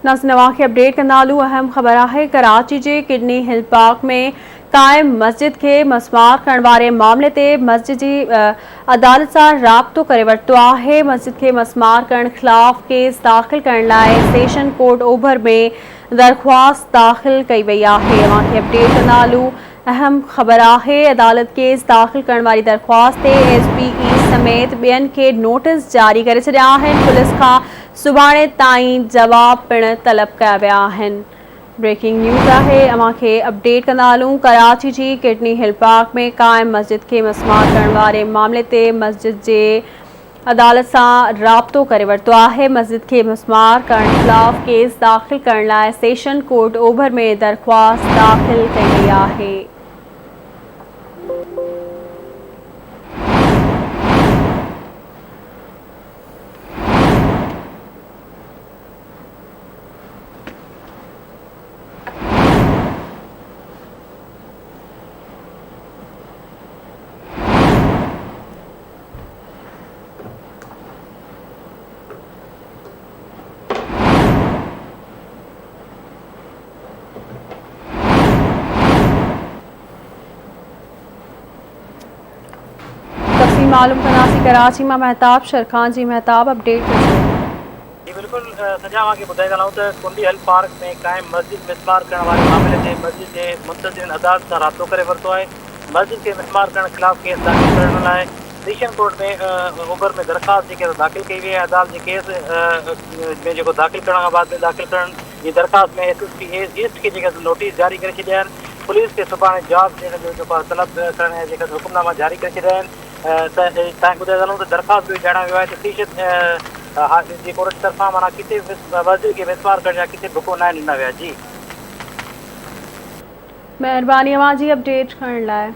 नाज़रीन खे अपडेट कंदालू। अहम ख़बर है कराची के किडनी हिल पार्क में कायम मस्जिद के मसमार करण वारे मामले ते मस्जिद की अदालत से राब्तो करे वरतो है। मस्जिद के मसमार करण खिलाफ केस दाखिल करण लाए सेशन कोर्ट ओभर में दरख्वास्त दाखिल कई वही है। खे अपडेट कंदालू। अहम ख़बर है अदालत केस दाखिल करण वाली दरख्वास्त SPE समेत बेन के नोटिस जारी करे छॾिया आहिनि। पुलिस का सुभाणे ताईं जवाब पिण तलब कया विया आहिनि। ब्रेकिंग न्यूज़ है अवां खे अपडेट कंदा हलूं। कराची की किडनी हिल पार्क में कायम मस्जिद के मसमार करण वारे मामले ते मस्जिद जे अदालत से राब्तो करे वरतो है। मस्जिद के मसमार करण खिलाफ केस दाखिल करण लाए सेशन कोर्ट ओभर में दरख्वास्त दाखिल कई वही है। तफसील मालूम कनासी कराची में महताब शरखान जी। महताब अपडेट जी बिल्कुल सजा के बुधाए चलूँ तो कुंडी हिल पार्क में कायम मस्जिद मिसमार करण वाले मामले से मस्जिद के मुंतज़िर अदालत से राब्तो करे वरतो है। मस्जिद के मिसमार करण खिलाफ केस दाखिल करण लाए सेशन कोर्ट में ओभर में दरख्वास्त दाखिल की हुई है। अदालत के केस में जो दाखिल करण बाद में दाखिल करण ये दरख्वास्त में SSP ईस्ट के नोटिस जारी करे छॾिया आहिनि। पुलिस के सुभाणे जवाब ॾियण जो तलब करण जो हुकुमनामा जारी करे छॾिया आहिनि। तव्हांखे ॿुधाए चलूं तो दरख्वास्त भी ॼाणा वियो आहे त सेशन कोर्ट तरफा माना किथे मस्जिद के मिसमार करण जा किथे भुको न ॾिना विया। जी मेहरबानी अवां जी अपडेट करण लाइ।